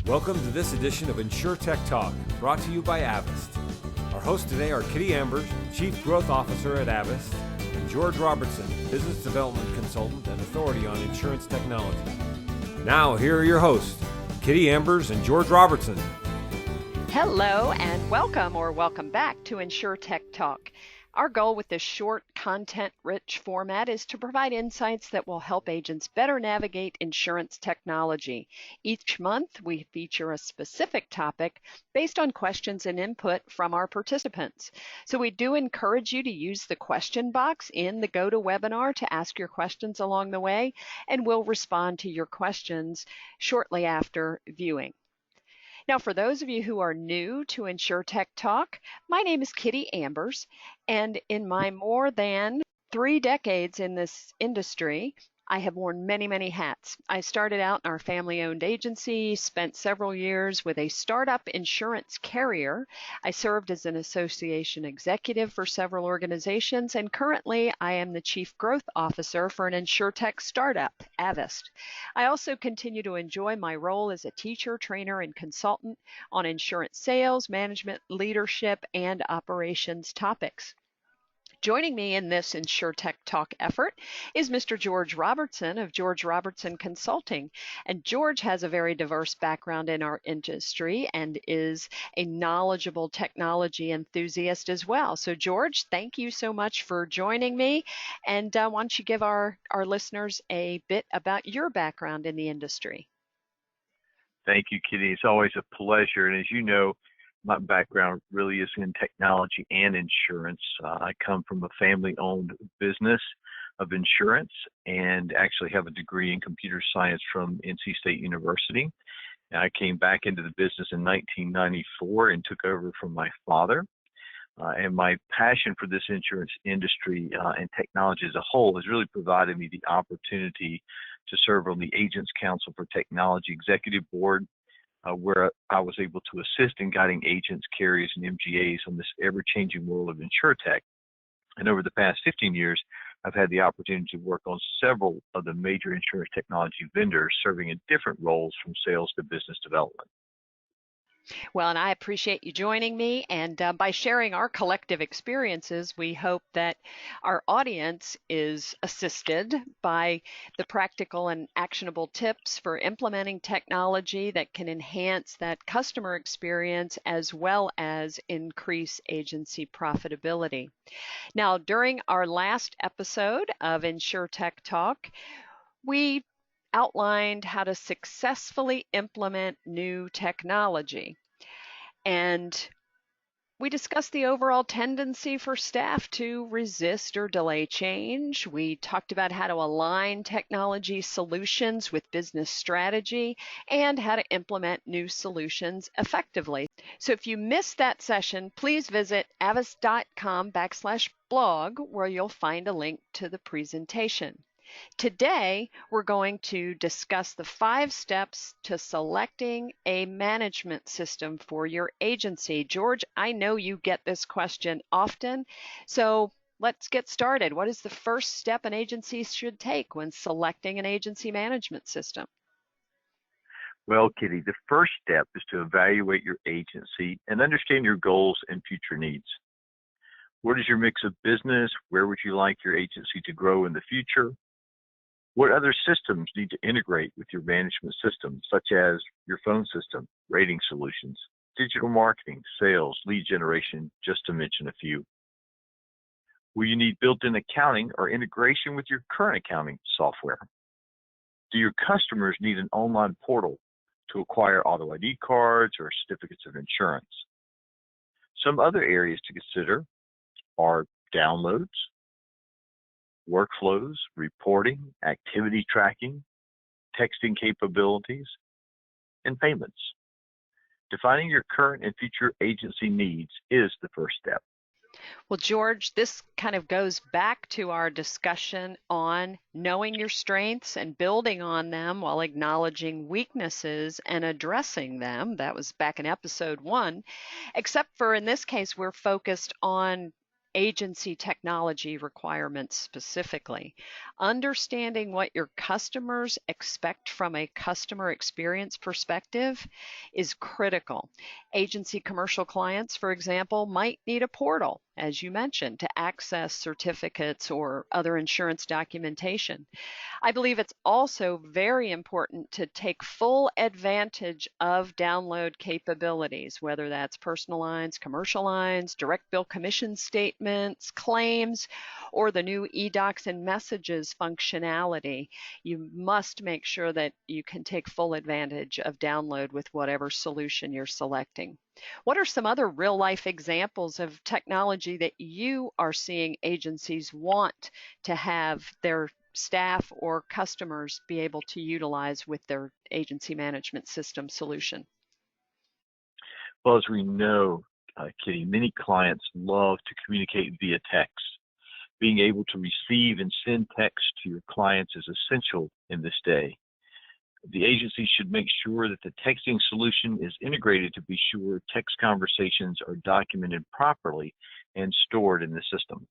Welcome to this edition of InsurTech Talk, brought to you by Avast. Our hosts today are Kitty Ambers, Chief Growth Officer at Avast, and George Robertson, Business Development Consultant and Authority on Insurance Technology. Now, here are your hosts, Kitty Ambers and George Robertson. Hello and welcome back to InsurTech Talk. Our goal with this short, content-rich format is to provide insights that will help agents better navigate insurance technology. Each month, we feature a specific topic based on questions and input from our participants. So we do encourage you to use the question box in the GoToWebinar to ask your questions along the way, and we'll respond to your questions shortly after viewing. Now, for those of you who are new to InsurTech Talk, my name is Kitty Ambers, and in my more than 3 decades in this industry, I have worn many hats. I started out in our family-owned agency, spent several years with a startup insurance carrier. I served as an association executive for several organizations, and currently I am the Chief Growth Officer for an InsurTech startup, Avast. I also continue to enjoy my role as a teacher, trainer, and consultant on insurance sales, management, leadership, and operations topics. Joining me in this InsurTech Talk effort is Mr. George Robertson of George Robertson Consulting. And George has a very diverse background in our industry and is a knowledgeable technology enthusiast as well. So George, thank you so much for joining me. And why don't you give our listeners a bit about your background in the industry? Thank you, Kitty. It's always a pleasure. And as you know, my background really is in technology and insurance. I come from a family-owned business of insurance and actually have a degree in computer science from NC State University. And I came back into the business in 1994 and took over from my father. And my passion for this insurance industry and technology as a whole has really provided me the opportunity to serve on the Agents Council for Technology Executive Board, where I was able to assist in guiding agents, carriers, and MGAs on this ever-changing world of InsurTech. And over the past 15 years, I've had the opportunity to work on several of the major insurance technology vendors, serving in different roles from sales to business development. Well, and I appreciate you joining me, and by sharing our collective experiences, we hope that our audience is assisted by the practical and actionable tips for implementing technology that can enhance that customer experience as well as increase agency profitability. Now, during our last episode of InsurTech Talk, we outlined how to successfully implement new technology. And we discussed the overall tendency for staff to resist or delay change. We talked about how to align technology solutions with business strategy and how to implement new solutions effectively. So if you missed that session, please visit avast.com/blog, where you'll find a link to the presentation. Today, we're going to discuss the 5 steps to selecting a management system for your agency. George, I know you get this question often, so let's get started. What is the first step an agency should take when selecting an agency management system? Well, Kitty, the first step is to evaluate your agency and understand your goals and future needs. What is your mix of business? Where would you like your agency to grow in the future? What other systems need to integrate with your management system, such as your phone system, rating solutions, digital marketing, sales, lead generation, just to mention a few? Will you need built-in accounting or integration with your current accounting software? Do your customers need an online portal to acquire auto ID cards or certificates of insurance? Some other areas to consider are downloads, workflows, reporting, activity tracking, texting capabilities, and payments. Defining your current and future agency needs is the first step. Well, George, this kind of goes back to our discussion on knowing your strengths and building on them while acknowledging weaknesses and addressing them. That was back in episode 1, except for in this case, we're focused on agency technology requirements specifically. Understanding what your customers expect from a customer experience perspective is critical. Agency commercial clients, for example, might need a portal, as you mentioned, to access certificates or other insurance documentation. I believe it's also very important to take full advantage of download capabilities, whether that's personal lines, commercial lines, direct bill commission statements, claims, or the new eDocs and messages functionality. You must make sure that you can take full advantage of download with whatever solution you're selecting. What are some other real-life examples of technology that you are seeing agencies want to have their staff or customers be able to utilize with their agency management system solution? Well, as we know, Kitty, many clients love to communicate via text. Being able to receive and send text to your clients is essential in this day. The agency should make sure that the texting solution is integrated to be sure text conversations are documented properly and stored in the system.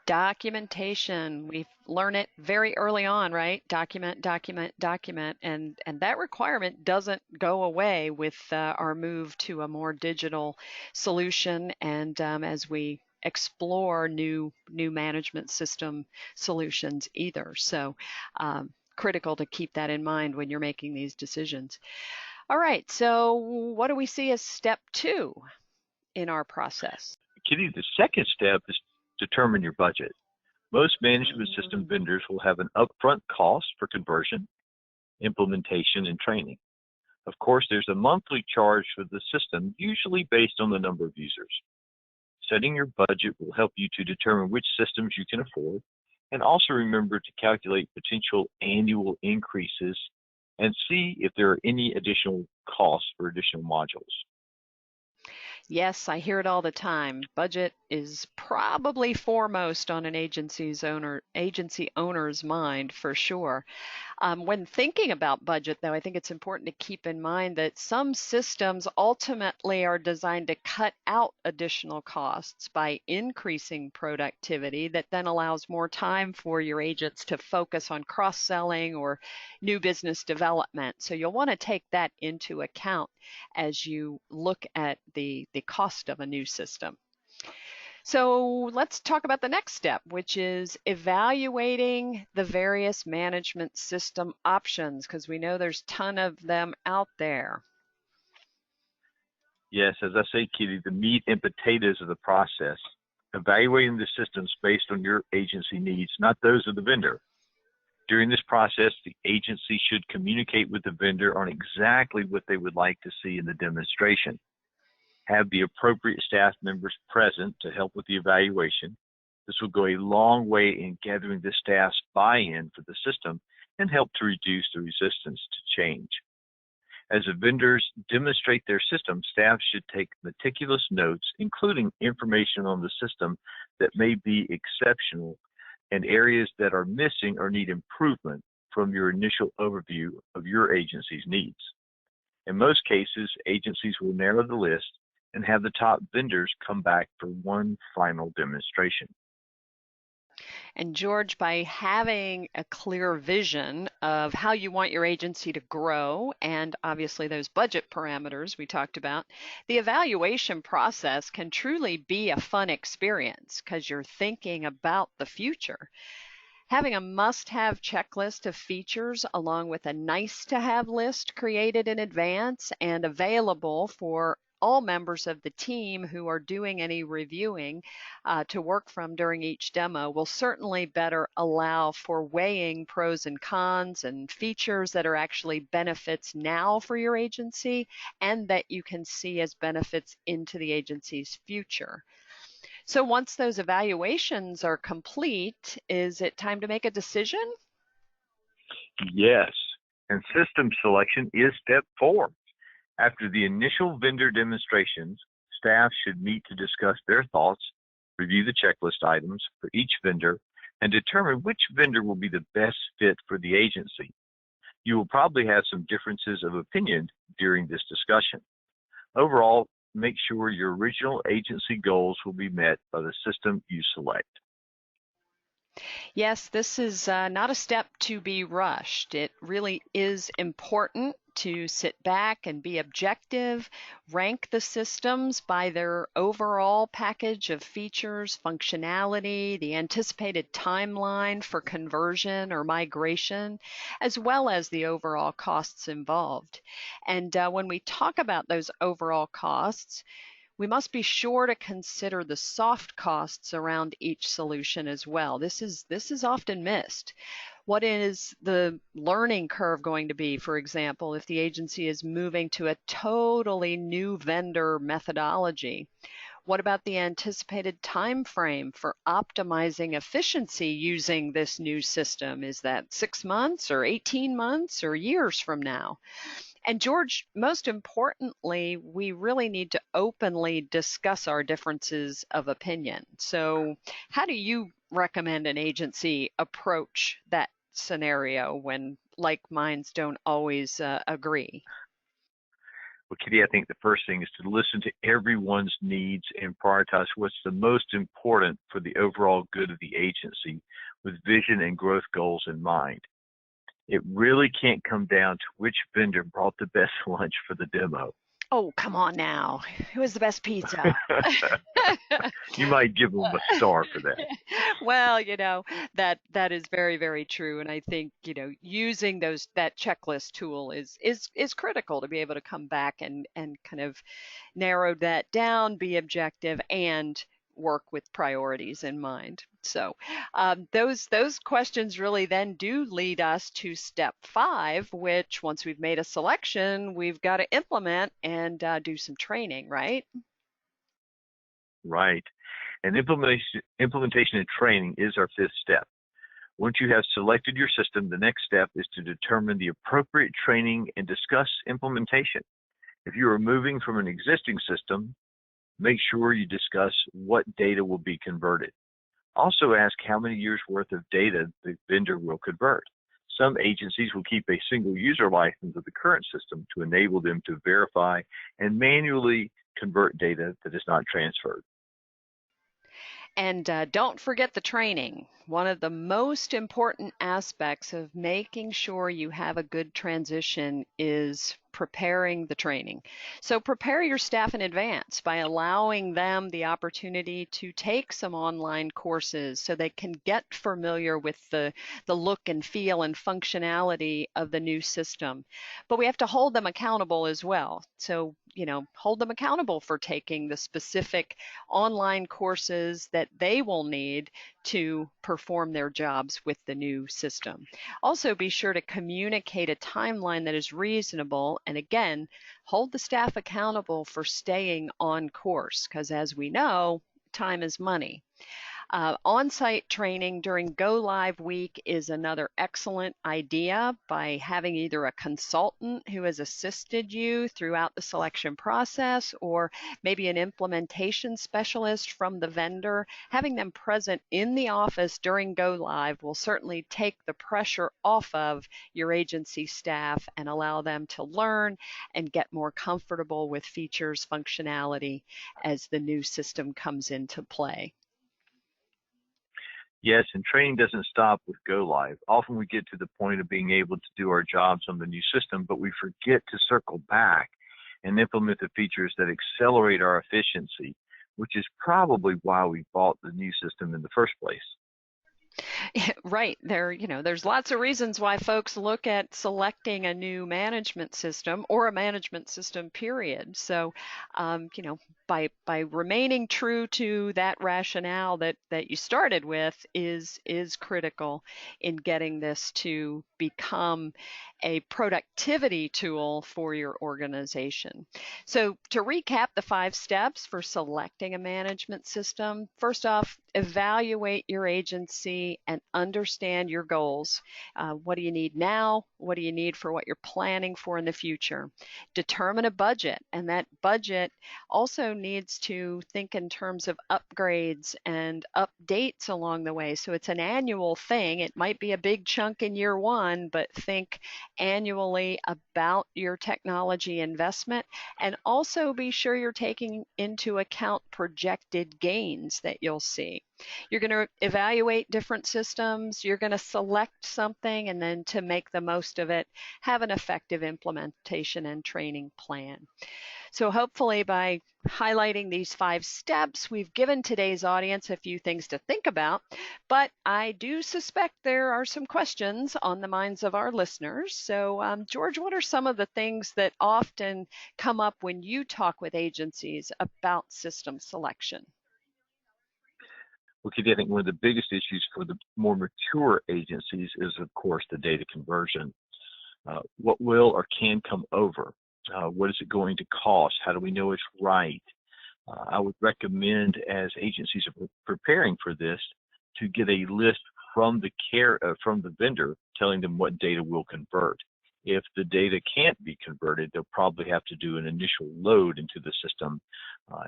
Documentation. We learn it very early on, right? Document, document, document. And that requirement doesn't go away with our move to a more digital solution and as we explore new management system solutions either. So critical to keep that in mind when you're making these decisions. All right, so what do we see as step 2 in our process? Kitty, the second step is determine your budget. Most management system vendors will have an upfront cost for conversion, implementation, and training. Of course, there's a monthly charge for the system, usually based on the number of users. Setting your budget will help you to determine which systems you can afford, and also remember to calculate potential annual increases and see if there are any additional costs for additional modules. Yes, I hear it all the time. Budget is probably foremost on an agency owner's mind for sure. When thinking about budget, though, I think it's important to keep in mind that some systems ultimately are designed to cut out additional costs by increasing productivity that then allows more time for your agents to focus on cross-selling or new business development. So you'll want to take that into account as you look at the cost of a new system. So let's talk about the next step, which is evaluating the various management system options, because we know there's a ton of them out there. Yes, as I say, Kitty, the meat and potatoes of the process, evaluating the systems based on your agency needs, not those of the vendor. During this process, the agency should communicate with the vendor on exactly what they would like to see in the demonstration. Have the appropriate staff members present to help with the evaluation. This will go a long way in gathering the staff's buy-in for the system and help to reduce the resistance to change. As the vendors demonstrate their system, staff should take meticulous notes, including information on the system that may be exceptional and areas that are missing or need improvement from your initial overview of your agency's needs. In most cases, agencies will narrow the list and have the top vendors come back for one final demonstration. And George, by having a clear vision of how you want your agency to grow and obviously those budget parameters we talked about, the evaluation process can truly be a fun experience because you're thinking about the future. Having a must-have checklist of features along with a nice-to-have list created in advance and available for all members of the team who are doing any reviewing to work from during each demo will certainly better allow for weighing pros and cons and features that are actually benefits now for your agency and that you can see as benefits into the agency's future. So once those evaluations are complete, is it time to make a decision? Yes, and system selection is step 4. After the initial vendor demonstrations, staff should meet to discuss their thoughts, review the checklist items for each vendor, and determine which vendor will be the best fit for the agency. You will probably have some differences of opinion during this discussion. Overall, make sure your original agency goals will be met by the system you select. Yes, this is not a step to be rushed. It really is important to sit back and be objective, rank the systems by their overall package of features, functionality, the anticipated timeline for conversion or migration, as well as the overall costs involved. And when we talk about those overall costs, we must be sure to consider the soft costs around each solution as well. This is often missed. What is the learning curve going to be, for example, if the agency is moving to a totally new vendor methodology? What about the anticipated time frame for optimizing efficiency using this new system? Is that 6 months or 18 months or years from now? And George, most importantly, we really need to openly discuss our differences of opinion. So how do you recommend an agency approach that scenario when like minds don't always agree? Well, Kitty, I think the first thing is to listen to everyone's needs and prioritize what's the most important for the overall good of the agency with vision and growth goals in mind. It really can't come down to which vendor brought the best lunch for the demo. Oh, come on now. Who has the best pizza? You might give them a star for that. Well, that is very, very true. And I think, using that checklist tool is critical to be able to come back and kind of narrow that down, be objective, and work with priorities in mind. So those questions really then do lead us to step 5, which once we've made a selection, we've got to implement and do some training, right? Right. And implementation and training is our 5th step. Once you have selected your system, the next step is to determine the appropriate training and discuss implementation. If you are moving from an existing system, make sure you discuss what data will be converted. Also ask how many years worth of data the vendor will convert. Some agencies will keep a single user license of the current system to enable them to verify and manually convert data that is not transferred. And don't forget the training. One of the most important aspects of making sure you have a good transition is preparing the training. So prepare your staff in advance by allowing them the opportunity to take some online courses so they can get familiar with the look and feel and functionality of the new system. But we have to hold them accountable as well. So, hold them accountable for taking the specific online courses that they will need to perform their jobs with the new system. Also, be sure to communicate a timeline that is reasonable, and again, hold the staff accountable for staying on course, because as we know, time is money. On-site training during Go Live week is another excellent idea by having either a consultant who has assisted you throughout the selection process or maybe an implementation specialist from the vendor. Having them present in the office during Go Live will certainly take the pressure off of your agency staff and allow them to learn and get more comfortable with features, functionality as the new system comes into play. Yes, and training doesn't stop with Go Live. Often we get to the point of being able to do our jobs on the new system, but we forget to circle back and implement the features that accelerate our efficiency, which is probably why we bought the new system in the first place. Right. There's lots of reasons why folks look at selecting a new management system or a management system, period. So, by remaining true to that rationale that you started with is critical in getting this to become a productivity tool for your organization. So to recap the 5 steps for selecting a management system, first off, evaluate your agency and understand your goals. What do you need now? What do you need for what you're planning for in the future? Determine a budget, and that budget also needs to think in terms of upgrades and updates along the way. So it's an annual thing. It might be a big chunk in year one, but think annually about your technology investment, and also be sure you're taking into account projected gains that you'll see. You're going to evaluate different systems, you're going to select something, and then to make the most of it, have an effective implementation and training plan. So hopefully by highlighting these 5 steps, we've given today's audience a few things to think about, but I do suspect there are some questions on the minds of our listeners. So George, what are some of the things that often come up when you talk with agencies about system selection? Well, Kitty, I think one of the biggest issues for the more mature agencies is, of course, the data conversion. What will or can come over? What is it going to cost? How do we know it's right? I would recommend, as agencies are preparing for this, to get a list from the vendor telling them what data will convert. If the data can't be converted, they'll probably have to do an initial load into the system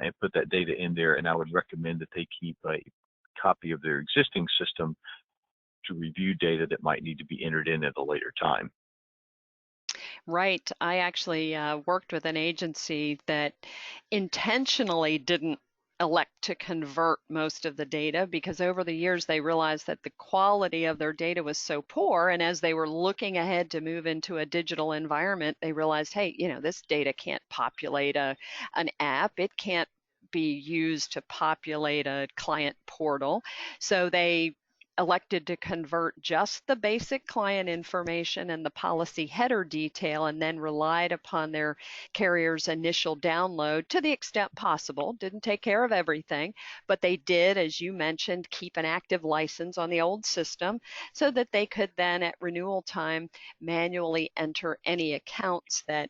and put that data in there. And I would recommend that they keep a copy of their existing system to review data that might need to be entered in at a later time. Right. I actually worked with an agency that intentionally didn't elect to convert most of the data because over the years they realized that the quality of their data was so poor, and as they were looking ahead to move into a digital environment, they realized, hey, this data can't populate an app. It can't be used to populate a client portal. So they elected to convert just the basic client information and the policy header detail, and then relied upon their carrier's initial download to the extent possible. Didn't take care of everything, but they did, as you mentioned, keep an active license on the old system so that they could then at renewal time manually enter any accounts that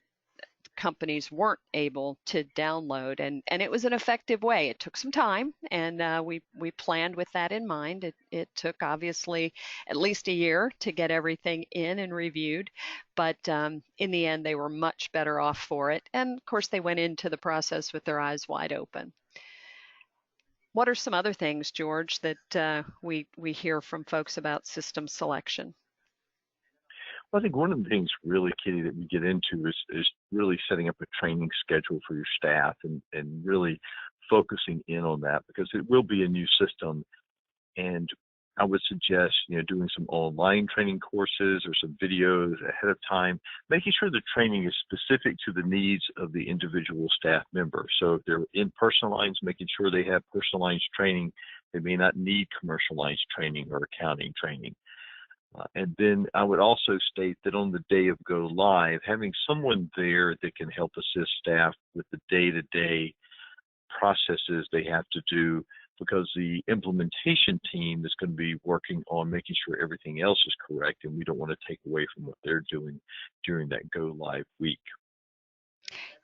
companies weren't able to download, and it was an effective way. It took some time, and we planned with that in mind. It took obviously at least a year to get everything in and reviewed, but in the end they were much better off for it, and of course they went into the process with their eyes wide open. What are some other things, George, that we hear from folks about system selection? Well, I think one of the things really, Kitty, that we get into is really setting up a training schedule for your staff and really focusing in on that, because it will be a new system. And I would suggest, doing some online training courses or some videos ahead of time, making sure the training is specific to the needs of the individual staff member. So if they're in personal lines, making sure they have personal lines training. They may not need commercial lines training or accounting training. And then I would also state that on the day of go live, having someone there that can help assist staff with the day-to-day processes they have to do, because the implementation team is going to be working on making sure everything else is correct, and we don't want to take away from what they're doing during that go live week.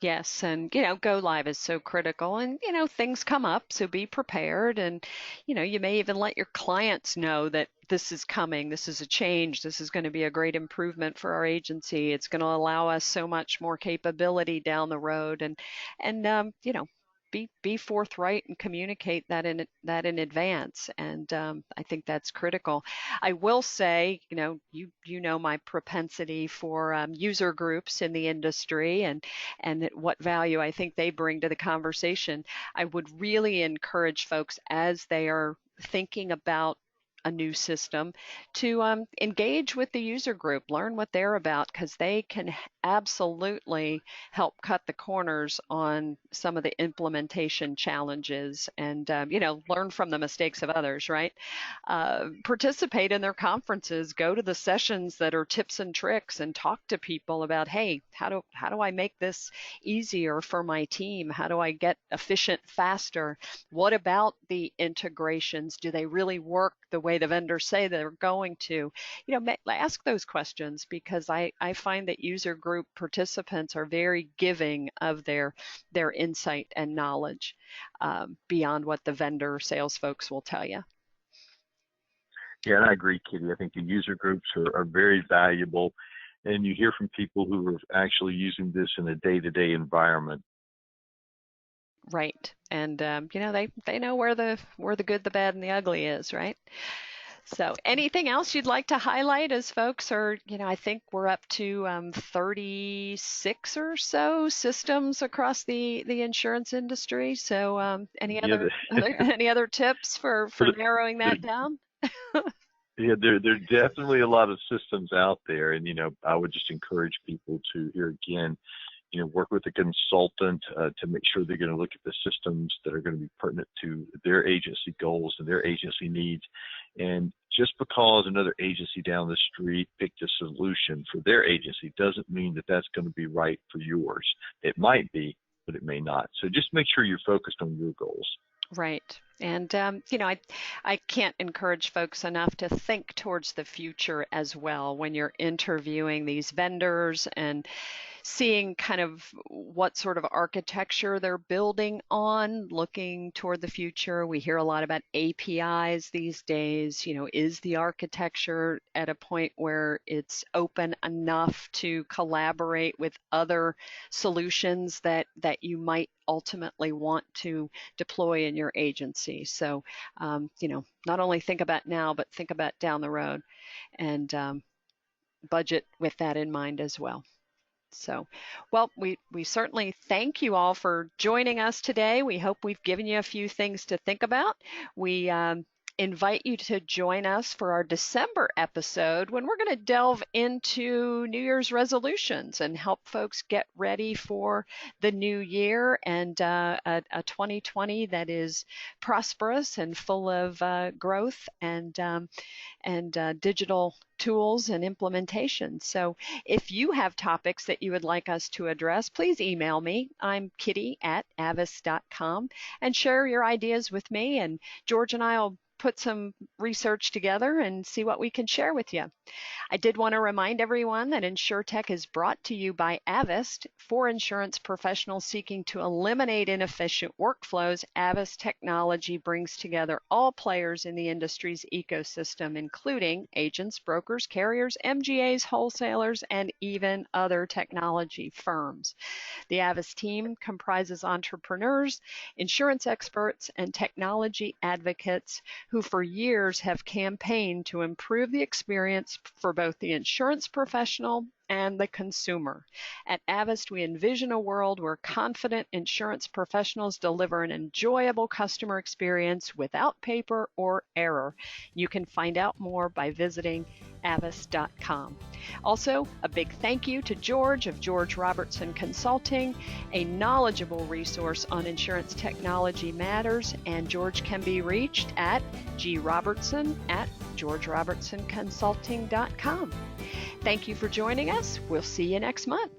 Yes, and go live is so critical, and things come up, so be prepared, and you may even let your clients know that this is coming, this is a change, this is going to be a great improvement for our agency. It's going to allow us so much more capability down the road, and be forthright and communicate that in advance, and I think that's critical. I will say, you know my propensity for user groups in the industry and what value I think they bring to the conversation. I would really encourage folks, as they are thinking about a new system, to engage with the user group, learn what they're about, because they can absolutely help cut the corners on some of the implementation challenges, and learn from the mistakes of others, right? Participate in their conferences, go to the sessions that are tips and tricks, and talk to people about, hey, how do I make this easier for my team? How do I get efficient faster? What about the integrations? Do they really work the way the vendors say they're going to? Ask those questions, because I find that user group participants are very giving of their insight and knowledge beyond what the vendor sales folks will tell you. Yeah, and I agree, Kitty. I think the user groups are very valuable, and you hear from people who are actually using this in a day-to-day environment. Right. And they know where the good, the bad, and the ugly is, right? So anything else you'd like to highlight as folks are, I think we're up to 36 or so systems across the insurance industry. So any Yeah, any other tips for there, narrowing there, that down? yeah, there are definitely a lot of systems out there, and I would just encourage people to, here again, work with a consultant to make sure they're going to look at the systems that are going to be pertinent to their agency goals and their agency needs. And just because another agency down the street picked a solution for their agency doesn't mean that that's going to be right for yours. It might be, but it may not. So just make sure you're focused on your goals. Right. And, I can't encourage folks enough to think towards the future as well when you're interviewing these vendors and seeing kind of what sort of architecture they're building on, looking toward the future. We hear a lot about APIs these days. Is the architecture at a point where it's open enough to collaborate with other solutions that you might ultimately want to deploy in your agency? So, not only think about now, but think about down the road, and budget with that in mind as well. So, well, we certainly thank you all for joining us today. We hope we've given you a few things to think about. We invite you to join us for our December episode when we're going to delve into New Year's resolutions and help folks get ready for the new year and a 2020 that is prosperous and full of growth and digital tools and implementation. So if you have topics that you would like us to address, please email me. I'm kitty@avis.com, and share your ideas with me, and George and I will put some research together and see what we can share with you. I did want to remind everyone that InsurTech is brought to you by Avist. For insurance professionals seeking to eliminate inefficient workflows, Avist technology brings together all players in the industry's ecosystem, including agents, brokers, carriers, MGAs, wholesalers, and even other technology firms. The Avist team comprises entrepreneurs, insurance experts, and technology advocates who for years have campaigned to improve the experience for both the insurance professional and the consumer. At Avist, we envision a world where confident insurance professionals deliver an enjoyable customer experience without paper or error. You can find out more by visiting avist.com. Also, a big thank you to George of George Robertson Consulting, a knowledgeable resource on insurance technology matters, and George can be reached at grobertson@georgerobertsonconsulting.com. Thank you for joining us. We'll see you next month.